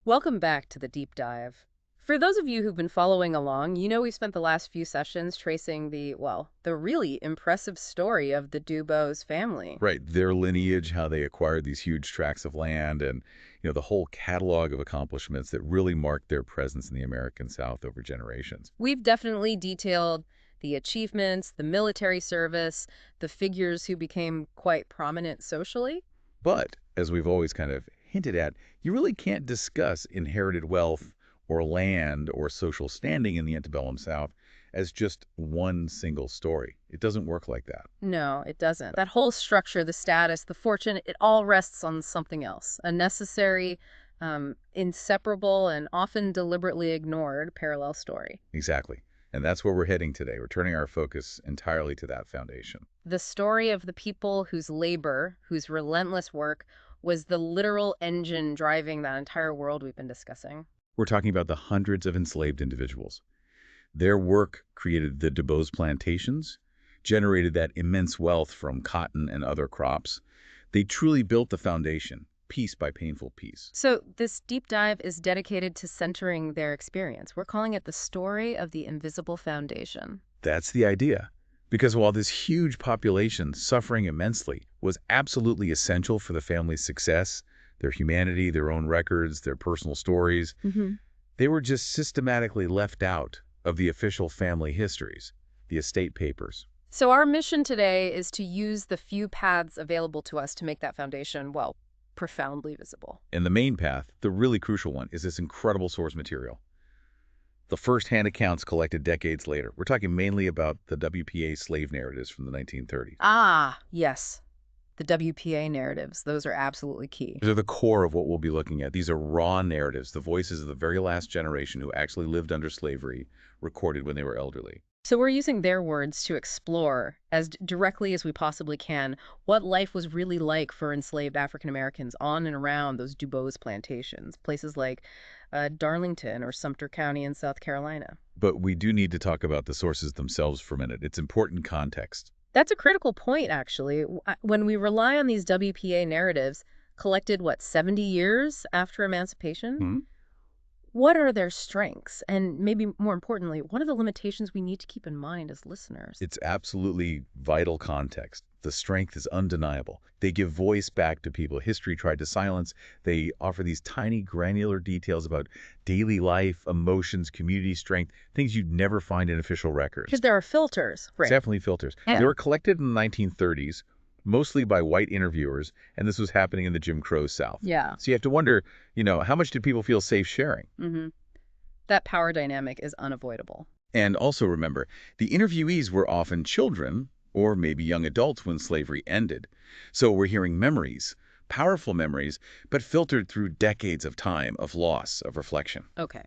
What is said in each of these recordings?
Welcome back to the deep dive. For those of you who've been following along, you know we've spent the last few sessions tracing the really impressive story of the DuBose family. Right, their lineage, how they acquired these huge tracts of land, and the whole catalog of accomplishments that really marked their presence in the American South over generations. We've definitely detailed the achievements, the military service, the figures who became quite prominent socially. But as we've always kind of hinted at, you really can't discuss inherited wealth or land or social standing in the antebellum South as just one single story. It doesn't work like that. No, it doesn't. That whole structure, the status, the fortune, it all rests on something else. A necessary, inseparable, and often deliberately ignored parallel story. Exactly. And that's where we're heading today. We're turning our focus entirely to that foundation. The story of the people whose labor, whose relentless work, was the literal engine driving that entire world we've been discussing. We're talking about the hundreds of enslaved individuals. Their work created the DuBose plantations, generated that immense wealth from cotton and other crops. They truly built the foundation, piece by painful piece. So this deep dive is dedicated to centering their experience. We're calling it the story of the invisible foundation. That's the idea. Because while this huge population, suffering immensely, was absolutely essential for the family's success, their humanity, their own records, their personal stories, they were just systematically left out of the official family histories, the estate papers. So our mission today is to use the few paths available to us to make that foundation, profoundly visible. And the main path, the really crucial one, is this incredible source material. The first-hand accounts collected decades later. We're talking mainly about the WPA slave narratives from the 1930s. Ah, yes. The WPA narratives, those are absolutely key. They're the core of what we'll be looking at. These are raw narratives, the voices of the very last generation who actually lived under slavery, recorded when they were elderly. So we're using their words to explore, as directly as we possibly can, what life was really like for enslaved African Americans on and around those DuBose plantations, places like Darlington or Sumter County in South Carolina. But we do need to talk about the sources themselves for a minute. It's important context. That's a critical point, actually. When we rely on these WPA narratives, collected, 70 years after emancipation? Hmm? What are their strengths? And maybe more importantly, what are the limitations we need to keep in mind as listeners? It's absolutely vital context. The strength is undeniable. They give voice back to people history tried to silence. They offer these tiny granular details about daily life, emotions, community strength, things you'd never find in official records. Because there are filters, It's definitely filters. Yeah. They were collected in the 1930s, mostly by white interviewers, and this was happening in the Jim Crow South. Yeah. So you have to wonder, how much did people feel safe sharing? That power dynamic is unavoidable. And also remember, the interviewees were often children or maybe young adults when slavery ended. So we're hearing memories, powerful memories, but filtered through decades of time, of loss, of reflection. Okay.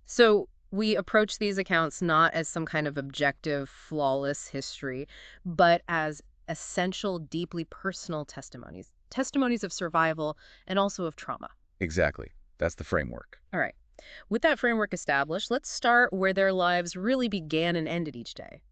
So we approach these accounts not as some kind of objective, flawless history, but as essential, deeply personal testimonies. Testimonies of survival and also of trauma. Exactly. That's the framework. All right. With that framework established, let's start where their lives really began and ended each day,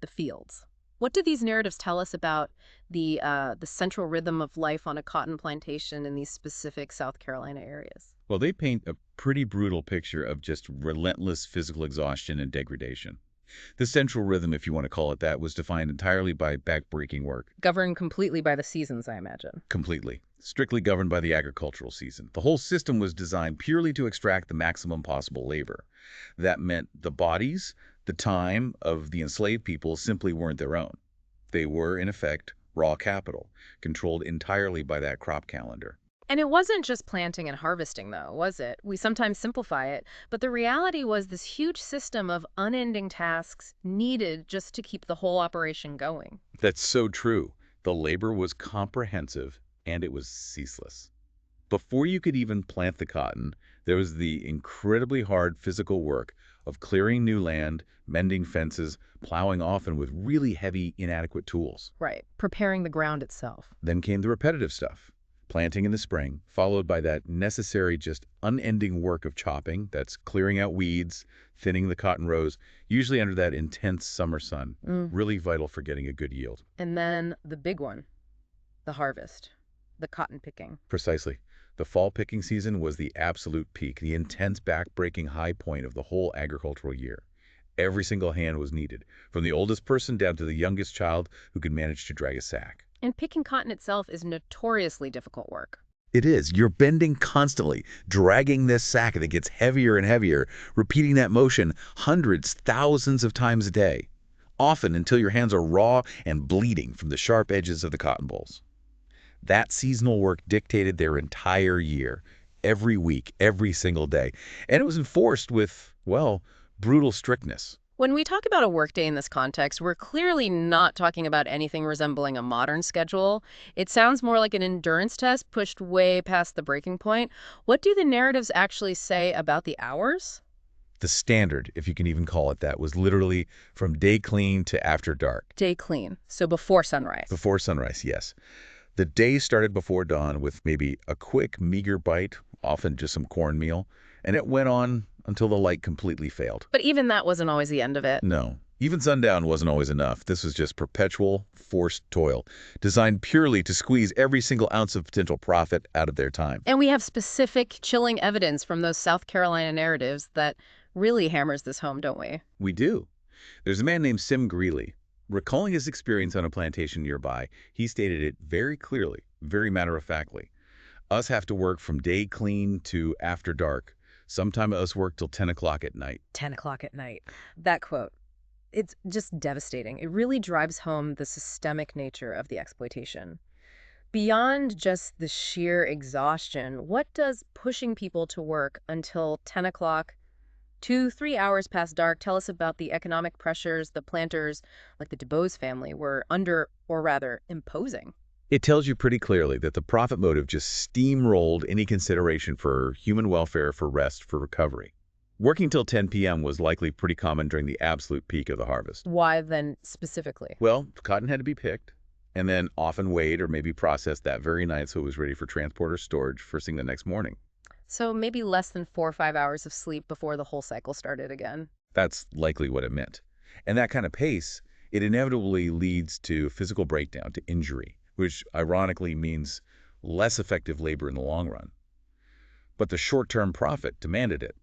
the fields. What do these narratives tell us about the central rhythm of life on a cotton plantation in these specific South Carolina areas? Well, they paint a pretty brutal picture of just relentless physical exhaustion and degradation. The central rhythm, if you want to call it that, was defined entirely by backbreaking work. Governed completely by the seasons, I imagine. Completely. Strictly governed by the agricultural season. The whole system was designed purely to extract the maximum possible labor. That meant the bodies, the time of the enslaved people simply weren't their own. They were, in effect, raw capital, controlled entirely by that crop calendar. And it wasn't just planting and harvesting, though, was it? We sometimes simplify it, but the reality was this huge system of unending tasks needed just to keep the whole operation going. That's so true. The labor was comprehensive, and it was ceaseless. Before you could even plant the cotton, there was the incredibly hard physical work of clearing new land, mending fences, plowing often with really heavy, inadequate tools. Right. Preparing the ground itself. Then came the repetitive stuff. Planting in the spring, followed by that necessary, just unending work of chopping, that's clearing out weeds, thinning the cotton rows, usually under that intense summer sun, really vital for getting a good yield. And then the big one, the harvest, the cotton picking. Precisely. The fall picking season was the absolute peak, the intense back-breaking high point of the whole agricultural year. Every single hand was needed, from the oldest person down to the youngest child who could manage to drag a sack. And picking cotton itself is notoriously difficult work. It is. You're bending constantly, dragging this sack that gets heavier and heavier, repeating that motion hundreds, thousands of times a day, often until your hands are raw and bleeding from the sharp edges of the cotton bolls. That seasonal work dictated their entire year, every week, every single day, and it was enforced with, well, brutal strictness. When we talk about a workday in this context, we're clearly not talking about anything resembling a modern schedule. It sounds more like an endurance test pushed way past the breaking point. What do the narratives actually say about the hours? The standard, if you can even call it that, was literally from day clean to after dark. Day clean, so before sunrise. Before sunrise, yes. The day started before dawn with maybe a quick, meager bite, often just some cornmeal, and it went on until the light completely failed. But even that wasn't always the end of it. No, even sundown wasn't always enough. This was just perpetual, forced toil, designed purely to squeeze every single ounce of potential profit out of their time. And we have specific, chilling evidence from those South Carolina narratives that really hammers this home, don't we? We do. There's a man named Sim Greeley. Recalling his experience on a plantation nearby, he stated it very clearly, very matter-of-factly. Us have to work from day clean to after dark. Sometime us work till 10 o'clock at night. 10 o'clock at night. That quote, it's just devastating. It really drives home the systemic nature of the exploitation. Beyond just the sheer exhaustion, what does pushing people to work until 10 o'clock, 2-3 hours past dark, tell us about the economic pressures the planters, like the DuBose family, were under, or rather, imposing? It tells you pretty clearly that the profit motive just steamrolled any consideration for human welfare, for rest, for recovery. Working till 10 p.m. was likely pretty common during the absolute peak of the harvest. Why then specifically? Well, cotton had to be picked, and then often weighed or maybe processed that very night so it was ready for transport or storage first thing the next morning. So maybe less than 4 or 5 hours of sleep before the whole cycle started again. That's likely what it meant. And that kind of pace, it inevitably leads to physical breakdown, to injury, which ironically means less effective labor in the long run. But the short-term profit demanded it.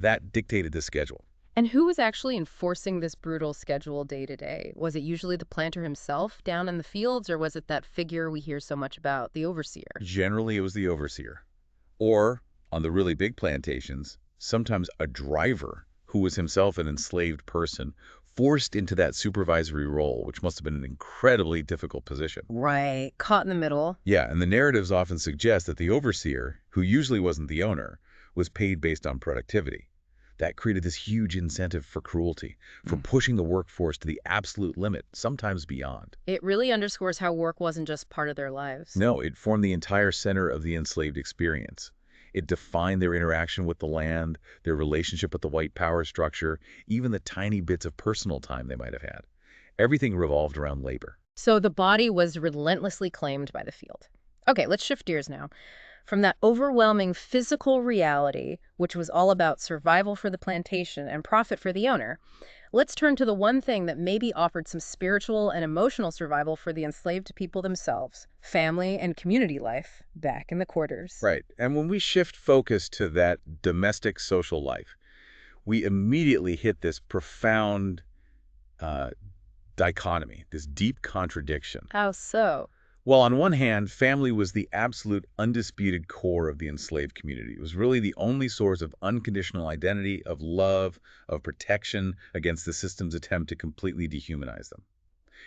That dictated the schedule. And who was actually enforcing this brutal schedule day to day? Was it usually the planter himself down in the fields, or was it that figure we hear so much about, the overseer? Generally, it was the overseer. Or, on the really big plantations, sometimes a driver who was himself an enslaved person forced into that supervisory role, which must have been an incredibly difficult position. Right, caught in the middle. Yeah, and the narratives often suggest that the overseer, who usually wasn't the owner, was paid based on productivity. That created this huge incentive for cruelty, for pushing the workforce to the absolute limit, sometimes beyond. It really underscores how work wasn't just part of their lives. No, it formed the entire center of the enslaved experience. It defined their interaction with the land, their relationship with the white power structure, even the tiny bits of personal time they might have had. Everything revolved around labor. So the body was relentlessly claimed by the field. Okay, let's shift gears now. From that overwhelming physical reality, which was all about survival for the plantation and profit for the owner, let's turn to the one thing that maybe offered some spiritual and emotional survival for the enslaved people themselves: family and community life back in the quarters. Right. And when we shift focus to that domestic social life, we immediately hit this profound dichotomy, this deep contradiction. How so? Well, on one hand, family was the absolute undisputed core of the enslaved community. It was really the only source of unconditional identity, of love, of protection against the system's attempt to completely dehumanize them.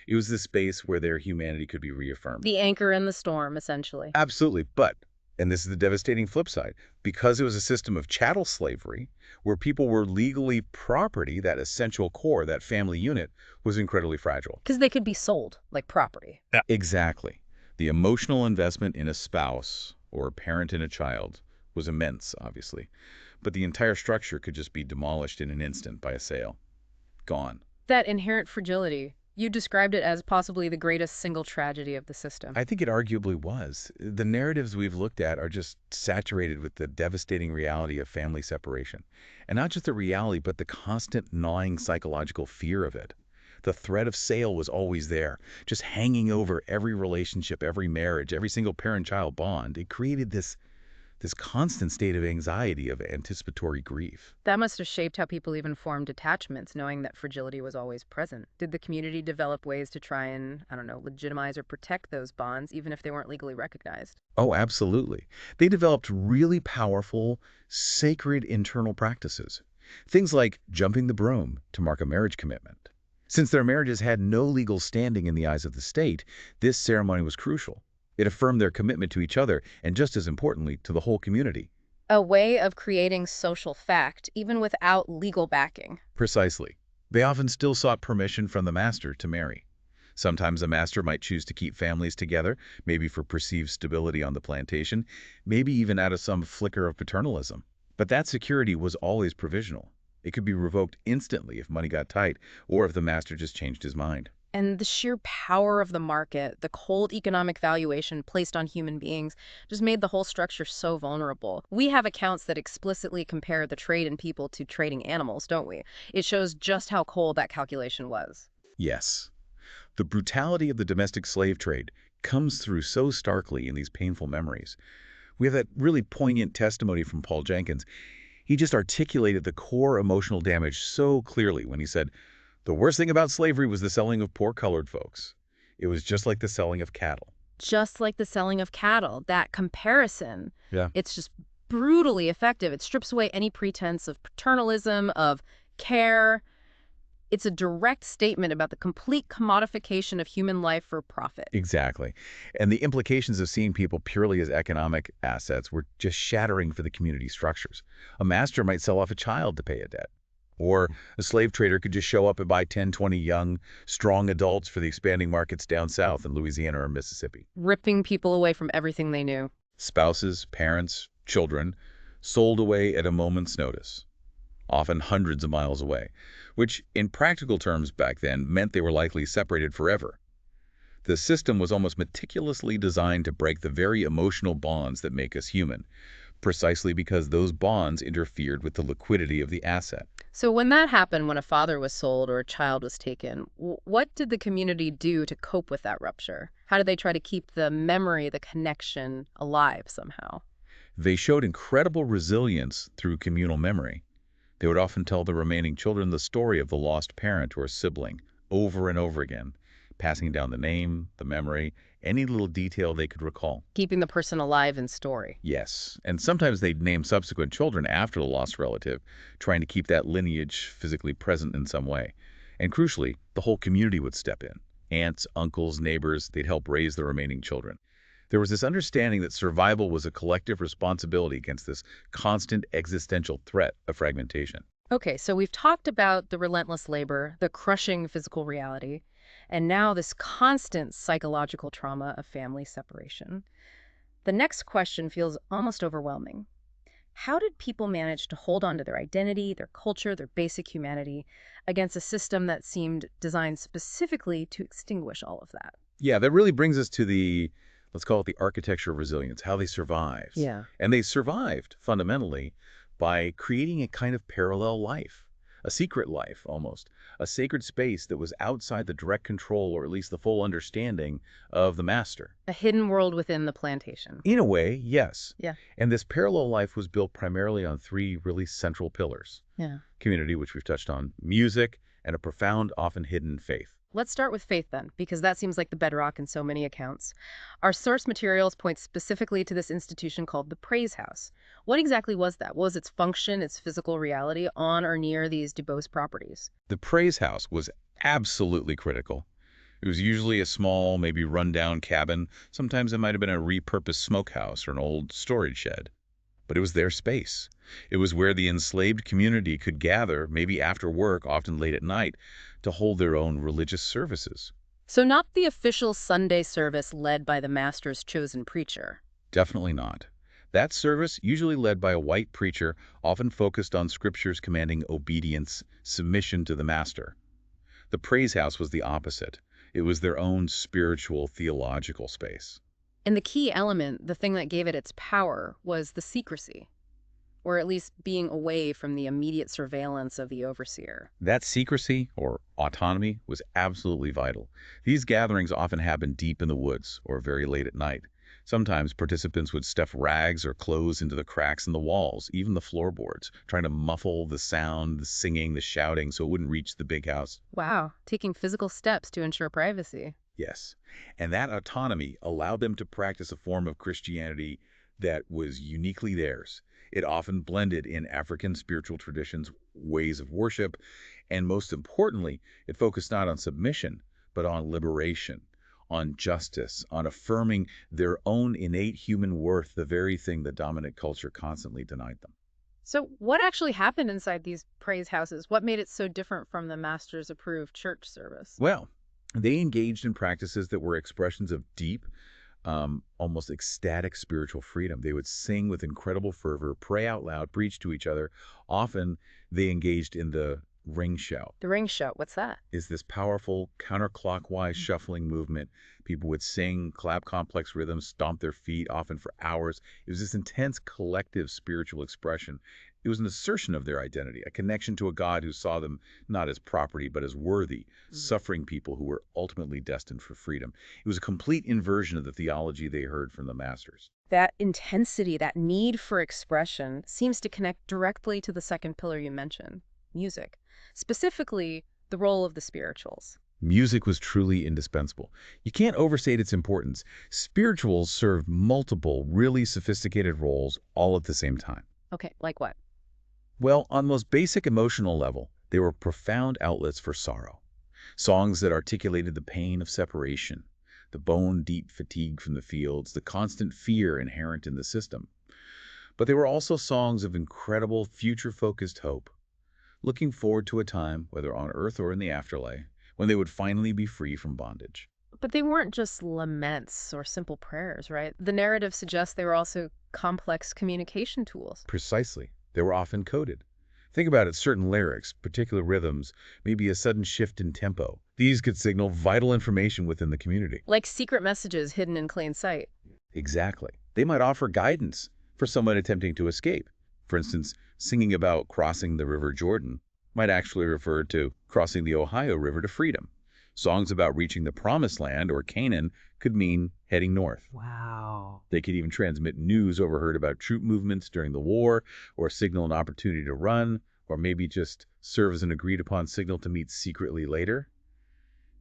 It was the space where their humanity could be reaffirmed. The anchor in the storm, essentially. Absolutely. But, and this is the devastating flip side, because it was a system of chattel slavery, where people were legally property, that essential core, that family unit, was incredibly fragile. Because they could be sold, like property. Exactly. The emotional investment in a spouse or a parent in a child was immense, obviously, but the entire structure could just be demolished in an instant by a sale. Gone. That inherent fragility, you described it as possibly the greatest single tragedy of the system. I think it arguably was. The narratives we've looked at are just saturated with the devastating reality of family separation. And not just the reality, but the constant gnawing psychological fear of it. The threat of sale was always there, just hanging over every relationship, every marriage, every single parent-child bond. It created this this constant state of anxiety, of anticipatory grief. That must have shaped how people even formed attachments, knowing that fragility was always present. Did the community develop ways to try and, I don't know, legitimize or protect those bonds, even if they weren't legally recognized? Oh, absolutely. They developed really powerful, sacred internal practices. Things like jumping the broom to mark a marriage commitment. Since their marriages had no legal standing in the eyes of the state, this ceremony was crucial. It affirmed their commitment to each other and, just as importantly, to the whole community. A way of creating social fact, even without legal backing. Precisely. They often still sought permission from the master to marry. Sometimes the master might choose to keep families together, maybe for perceived stability on the plantation, maybe even out of some flicker of paternalism. But that security was always provisional. It could be revoked instantly if money got tight or if the master just changed his mind. And the sheer power of the market, the cold economic valuation placed on human beings, just made the whole structure so vulnerable. We have accounts that explicitly compare the trade in people to trading animals, don't we? It shows just how cold that calculation was. Yes. The brutality of the domestic slave trade comes through so starkly in these painful memories. We have that really poignant testimony from Paul Jenkins. He just articulated the core emotional damage so clearly when he said, "The worst thing about slavery was the selling of poor colored folks. It was just like the selling of cattle." Just like the selling of cattle, that comparison, Yeah. it's just brutally effective. It strips away any pretense of paternalism, of care. It's a direct statement about the complete commodification of human life for profit. Exactly. And the implications of seeing people purely as economic assets were just shattering for the community structures. A master might sell off a child to pay a debt. Or a slave trader could just show up and buy 10, 20 young, strong adults for the expanding markets down south in Louisiana or Mississippi. Ripping people away from everything they knew. Spouses, parents, children, sold away at a moment's notice, often hundreds of miles away, which in practical terms back then meant they were likely separated forever. The system was almost meticulously designed to break the very emotional bonds that make us human, precisely because those bonds interfered with the liquidity of the asset. So when that happened, when a father was sold or a child was taken, what did the community do to cope with that rupture? How did they try to keep the memory, the connection alive somehow? They showed incredible resilience through communal memory. They would often tell the remaining children the story of the lost parent or sibling over and over again, passing down the name, the memory, any little detail they could recall. Keeping the person alive in story. Yes, and sometimes they'd name subsequent children after the lost relative, trying to keep that lineage physically present in some way. And crucially, the whole community would step in. Aunts, uncles, neighbors, they'd help raise the remaining children. There was this understanding that survival was a collective responsibility against this constant existential threat of fragmentation. Okay, so we've talked about the relentless labor, the crushing physical reality, and now this constant psychological trauma of family separation. The next question feels almost overwhelming. How did people manage to hold on to their identity, their culture, their basic humanity against a system that seemed designed specifically to extinguish all of that? Yeah, that really brings us to the, let's call it the architecture of resilience, how they survived. Yeah. And they survived, fundamentally, by creating a kind of parallel life, a secret life almost, a sacred space that was outside the direct control or at least the full understanding of the master. A hidden world within the plantation. In a way, yes. Yeah. And this parallel life was built primarily on three really central pillars. Yeah. Community, which we've touched on, music, and a profound, often hidden faith. Let's start with faith then, because that seems like the bedrock in so many accounts. Our source materials point specifically to this institution called the Praise House. What exactly was that? What was its function, its physical reality on or near these DuBose properties? The Praise House was absolutely critical. It was usually a small, maybe run-down cabin. Sometimes it might have been a repurposed smokehouse or an old storage shed. But it was their space. It was where the enslaved community could gather, maybe after work, often late at night, to hold their own religious services. So not the official Sunday service led by the master's chosen preacher. Definitely not. That service, usually led by a white preacher, often focused on scriptures commanding obedience, submission to the master. The Praise House was the opposite. It was their own spiritual, theological space. And the key element, the thing that gave it its power, was the secrecy, or at least being away from the immediate surveillance of the overseer. That secrecy, or autonomy, was absolutely vital. These gatherings often happened deep in the woods or very late at night. Sometimes participants would stuff rags or clothes into the cracks in the walls, even the floorboards, trying to muffle the sound, the singing, the shouting, so it wouldn't reach the big house. Wow, taking physical steps to ensure privacy. Yes. And that autonomy allowed them to practice a form of Christianity that was uniquely theirs. It often blended in African spiritual traditions, ways of worship, and most importantly, it focused not on submission, but on liberation, on justice, on affirming their own innate human worth, the very thing the dominant culture constantly denied them. So, what actually happened inside these praise houses? What made it so different from the master's approved church service? Well, they engaged in practices that were expressions of deep, almost ecstatic spiritual freedom. They would sing with incredible fervor, pray out loud, preach to each other. Often they engaged in the ring shout. The ring show, what's that? Is this powerful counterclockwise shuffling movement. People would sing, clap complex rhythms, stomp their feet, often for hours. It was this intense collective spiritual expression. It was an assertion of their identity, a connection to a God who saw them not as property, but as worthy, suffering people who were ultimately destined for freedom. It was a complete inversion of the theology they heard from the masters. That intensity, that need for expression, seems to connect directly to the second pillar you mentioned, music. Specifically, the role of the spirituals. Music was truly indispensable. You can't overstate its importance. Spirituals served multiple, really sophisticated roles all at the same time. Okay, like what? Well, on the most basic emotional level, they were profound outlets for sorrow. Songs that articulated the pain of separation, the bone-deep fatigue from the fields, the constant fear inherent in the system. But they were also songs of incredible future-focused hope, looking forward to a time, whether on earth or in the afterlife, when they would finally be free from bondage. But they weren't just laments or simple prayers, right? The narrative suggests they were also complex communication tools. Precisely. They were often coded. Think about it, certain lyrics, particular rhythms, maybe a sudden shift in tempo. These could signal vital information within the community. Like secret messages hidden in plain sight. Exactly. They might offer guidance for someone attempting to escape. For instance, singing about crossing the River Jordan might actually refer to crossing the Ohio River to freedom. Songs about reaching the Promised Land or Canaan could mean heading north. Wow. They could even transmit news overheard about troop movements during the war, or signal an opportunity to run, or maybe just serve as an agreed-upon signal to meet secretly later.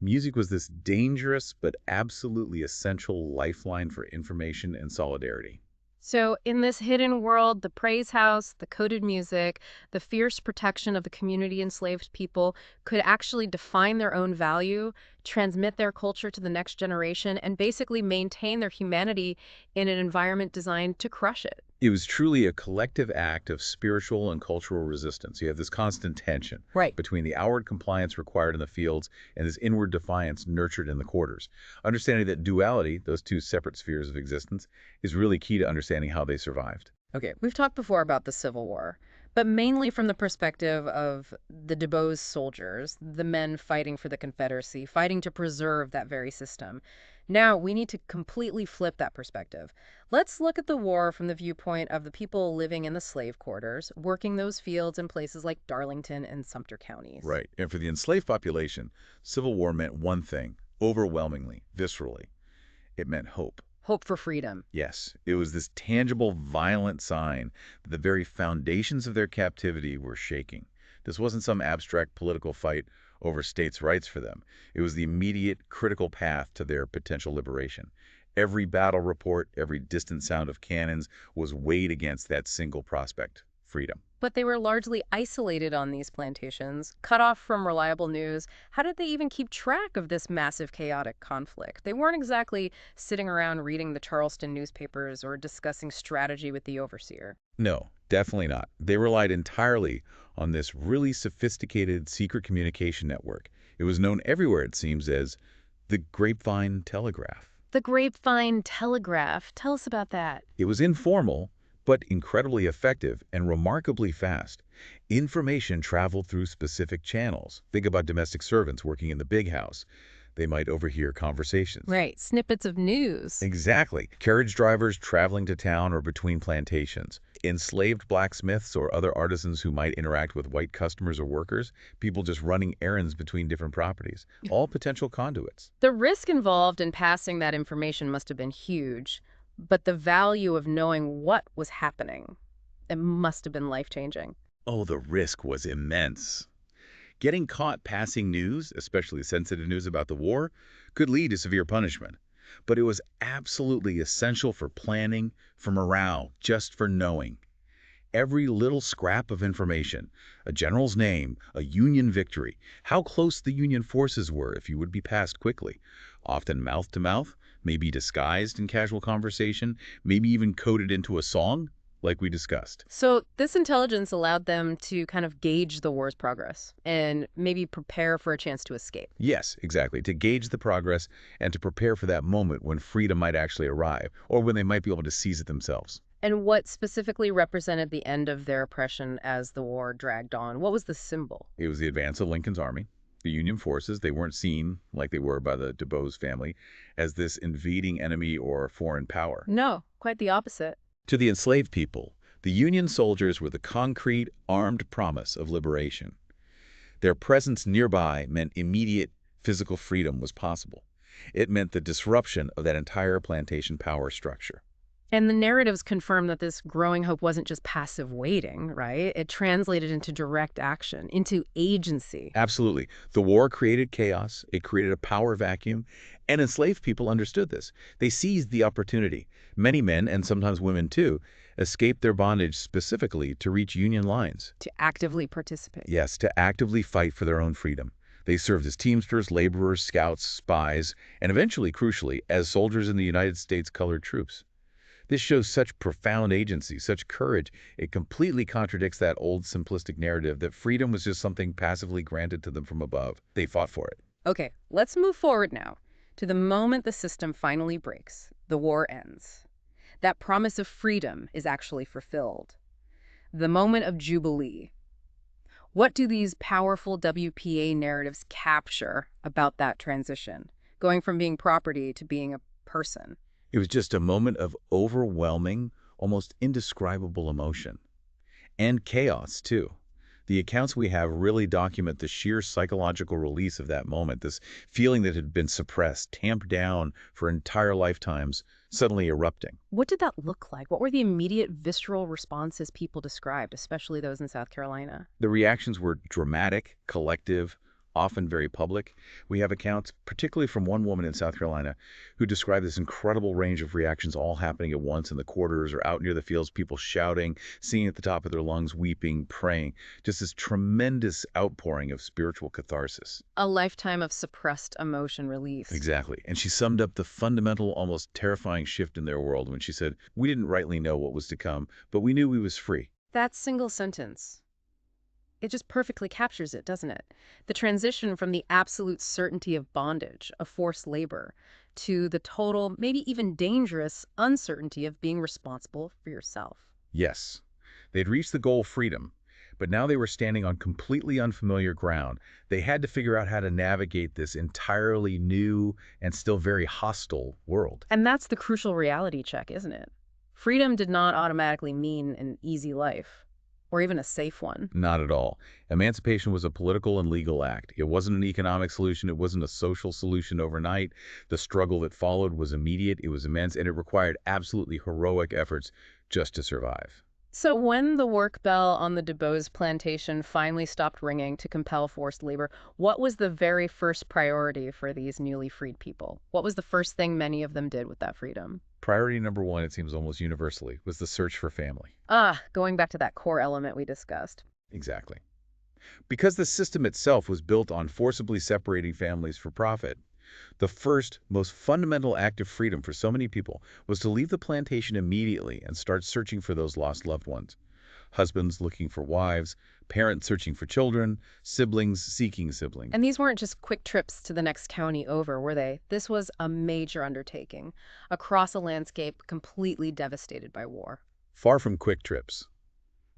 Music was this dangerous but absolutely essential lifeline for information and solidarity. So, in this hidden world, the praise house, the coded music, the fierce protection of the community enslaved people could actually define their own value, transmit their culture to the next generation, and basically maintain their humanity in an environment designed to crush it. It was truly a collective act of spiritual and cultural resistance. You have this constant tension Right. between the outward compliance required in the fields and this inward defiance nurtured in the quarters. Understanding that duality, those two separate spheres of existence, is really key to understanding how they survived. Okay, we've talked before about the Civil War, but mainly from the perspective of the DuBose soldiers, the men fighting for the Confederacy, fighting to preserve that very system. Now, we need to completely flip that perspective. Let's look at the war from the viewpoint of the people living in the slave quarters, working those fields in places like Darlington and Sumter counties. Right. And for the enslaved population, Civil War meant one thing, overwhelmingly, viscerally. It meant hope. Hope for freedom. Yes, it was this tangible, violent sign that the very foundations of their captivity were shaking. This wasn't some abstract political fight over states' rights for them. It was the immediate, critical path to their potential liberation. Every battle report, every distant sound of cannons was weighed against that single prospect, freedom. But they were largely isolated on these plantations, cut off from reliable news. How did they even keep track of this massive, chaotic conflict? They weren't exactly sitting around reading the Charleston newspapers or discussing strategy with the overseer. No, definitely not. They relied entirely on this really sophisticated secret communication network. It was known everywhere, it seems, as the grapevine telegraph. The grapevine telegraph. Tell us about that. It was informal, but incredibly effective and remarkably fast. Information traveled through specific channels. Think about domestic servants working in the big house. They might overhear conversations. Right, snippets of news. Exactly. Carriage drivers traveling to town or between plantations. Enslaved blacksmiths or other artisans who might interact with white customers or workers. People just running errands between different properties. All potential conduits. The risk involved in passing that information must have been huge. But the value of knowing what was happening, it must have been life-changing. Oh, the risk was immense. Getting caught passing news, especially sensitive news about the war, could lead to severe punishment. But it was absolutely essential for planning, for morale, just for knowing. Every little scrap of information, a general's name, a Union victory, how close the Union forces were if you would be passed quickly, often mouth to mouth, maybe disguised in casual conversation, maybe even coded into a song, like we discussed. So this intelligence allowed them to kind of gauge the war's progress and maybe prepare for a chance to escape. Yes, exactly, to gauge the progress and to prepare for that moment when freedom might actually arrive, or when they might be able to seize it themselves. And what specifically represented the end of their oppression as the war dragged on? What was the symbol? It was the advance of Lincoln's army. The Union forces, they weren't seen, like they were by the DuBose family, as this invading enemy or foreign power. No, quite the opposite. To the enslaved people, the Union soldiers were the concrete, armed promise of liberation. Their presence nearby meant immediate physical freedom was possible. It meant the disruption of that entire plantation power structure. And the narratives confirm that this growing hope wasn't just passive waiting, right? It translated into direct action, into agency. Absolutely. The war created chaos. It created a power vacuum. And enslaved people understood this. They seized the opportunity. Many men, and sometimes women too, escaped their bondage specifically to reach Union lines. To actively participate. Yes, to actively fight for their own freedom. They served as teamsters, laborers, scouts, spies, and eventually, crucially, as soldiers in the United States colored troops. This shows such profound agency, such courage. It completely contradicts that old simplistic narrative that freedom was just something passively granted to them from above. They fought for it. Okay, let's move forward now to the moment the system finally breaks, the war ends. That promise of freedom is actually fulfilled. The moment of jubilee. What do these powerful WPA narratives capture about that transition, going from being property to being a person? It was just a moment of overwhelming, almost indescribable emotion. And chaos, too. The accounts we have really document the sheer psychological release of that moment, this feeling that had been suppressed, tamped down for entire lifetimes, suddenly erupting. What did that look like? What were the immediate visceral responses people described, especially those in South Carolina? The reactions were dramatic, collective, often very public. We have accounts, particularly from one woman in South Carolina, who described this incredible range of reactions all happening at once in the quarters or out near the fields, people shouting, singing at the top of their lungs, weeping, praying. Just this tremendous outpouring of spiritual catharsis. A lifetime of suppressed emotion released. Exactly. And she summed up the fundamental, almost terrifying shift in their world when she said, "We didn't rightly know what was to come, but we knew we was free." That single sentence, it just perfectly captures it, doesn't it? The transition from the absolute certainty of bondage, of forced labor, to the total, maybe even dangerous, uncertainty of being responsible for yourself. Yes, they'd reached the goal, freedom, but now they were standing on completely unfamiliar ground. They had to figure out how to navigate this entirely new and still very hostile world. And that's the crucial reality check, isn't it? Freedom did not automatically mean an easy life, or even a safe one. Not at all. Emancipation was a political and legal act. It wasn't an economic solution. It wasn't a social solution overnight. The struggle that followed was immediate, it was immense, and it required absolutely heroic efforts just to survive. So when the work bell on the DuBose plantation finally stopped ringing to compel forced labor, what was the very first priority for these newly freed people? What was the first thing many of them did with that freedom? Priority number one, it seems almost universally, was the search for family. Going back to that core element we discussed. Exactly. Because the system itself was built on forcibly separating families for profit, the first, most fundamental act of freedom for so many people was to leave the plantation immediately and start searching for those lost loved ones. Husbands looking for wives, parents searching for children, siblings seeking siblings. And these weren't just quick trips to the next county over, were they? This was a major undertaking, across a landscape completely devastated by war. Far from quick trips.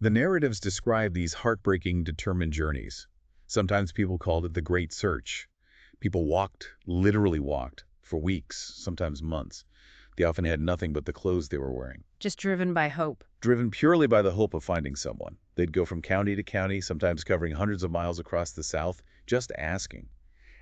The narratives describe these heartbreaking, determined journeys. Sometimes people called it the Great Search. People walked, literally walked, for weeks, sometimes months. They often had nothing but the clothes they were wearing. Just driven by hope. Driven purely by the hope of finding someone. They'd go from county to county, sometimes covering hundreds of miles across the South, just asking.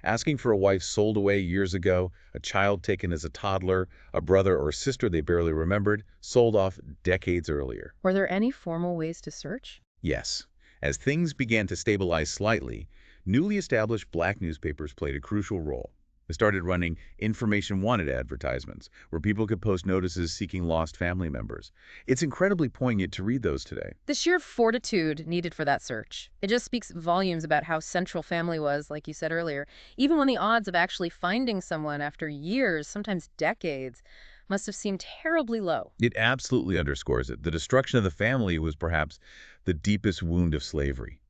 Asking for a wife sold away years ago, a child taken as a toddler, a brother or sister they barely remembered, sold off decades earlier. Were there any formal ways to search? Yes, as things began to stabilize slightly, newly established black newspapers played a crucial role. They started running information wanted advertisements where people could post notices seeking lost family members. It's incredibly poignant to read those today. The sheer fortitude needed for that search. It just speaks volumes about how central family was, like you said earlier, even when the odds of actually finding someone after years, sometimes decades, must have seemed terribly low. It absolutely underscores it. The destruction of the family was perhaps the deepest wound of slavery.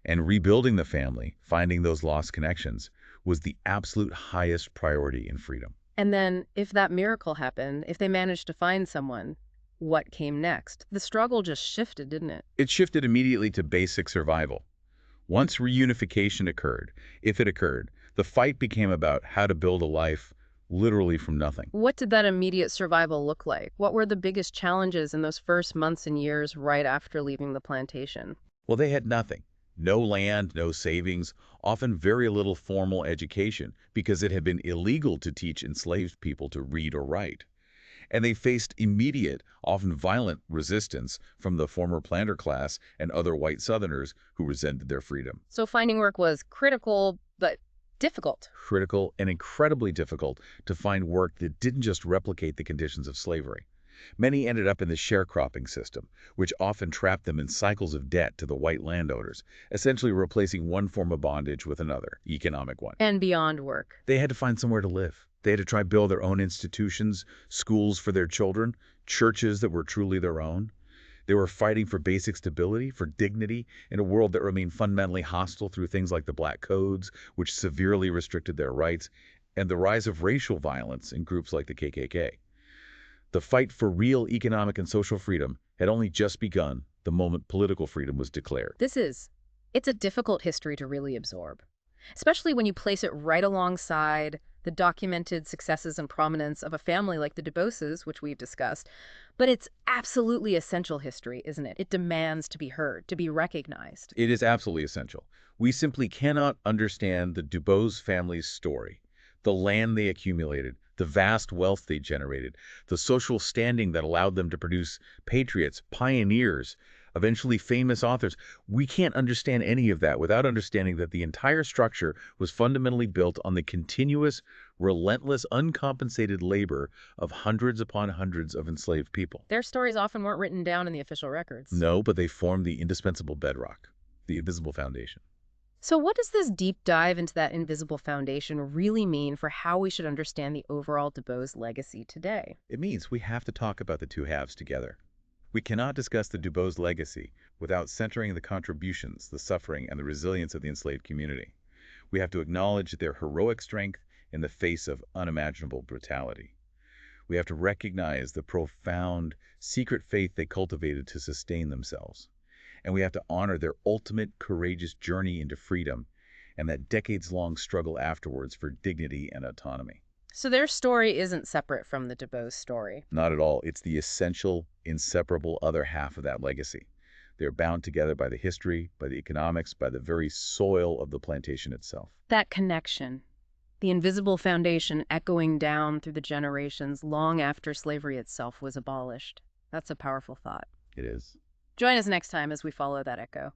And rebuilding the family, finding those lost connections, was the absolute highest priority in freedom. And then, if that miracle happened, if they managed to find someone, what came next? The struggle just shifted, didn't it? It shifted immediately to basic survival. Once reunification occurred, if it occurred, the fight became about how to build a life literally from nothing. What did that immediate survival look like? What were the biggest challenges in those first months and years right after leaving the plantation? Well, they had nothing. No land, no savings, often very little formal education because it had been illegal to teach enslaved people to read or write. And they faced immediate, often violent resistance from the former planter class and other white Southerners who resented their freedom. So finding work was critical, but difficult. Critical and incredibly difficult to find work that didn't just replicate the conditions of slavery. Many ended up in the sharecropping system, which often trapped them in cycles of debt to the white landowners, essentially replacing one form of bondage with another, economic one. And beyond work. They had to find somewhere to live. They had to try build their own institutions, schools for their children, churches that were truly their own. They were fighting for basic stability, for dignity, in a world that remained fundamentally hostile through things like the Black Codes, which severely restricted their rights, and the rise of racial violence in groups like the KKK. The fight for real economic and social freedom had only just begun the moment political freedom was declared. It's a difficult history to really absorb, especially when you place it right alongside the documented successes and prominence of a family like the DuBoses, which we've discussed. But it's absolutely essential history, isn't it? It demands to be heard, to be recognized. It is absolutely essential. We simply cannot understand the DuBose family's story, the land they accumulated, the vast wealth they generated, the social standing that allowed them to produce patriots, pioneers, eventually famous authors. We can't understand any of that without understanding that the entire structure was fundamentally built on the continuous, relentless, uncompensated labor of hundreds upon hundreds of enslaved people. Their stories often weren't written down in the official records. No, but they formed the indispensable bedrock, the invisible foundation. So what does this deep dive into that invisible foundation really mean for how we should understand the overall DuBose legacy today? It means we have to talk about the two halves together. We cannot discuss the DuBose legacy without centering the contributions, the suffering, and the resilience of the enslaved community. We have to acknowledge their heroic strength in the face of unimaginable brutality. We have to recognize the profound, secret faith they cultivated to sustain themselves. And we have to honor their ultimate courageous journey into freedom and that decades-long struggle afterwards for dignity and autonomy. So their story isn't separate from the DuBose story. Not at all. It's the essential, inseparable other half of that legacy. They're bound together by the history, by the economics, by the very soil of the plantation itself. That connection, the invisible foundation echoing down through the generations long after slavery itself was abolished. That's a powerful thought. It is. Join us next time as we follow that echo.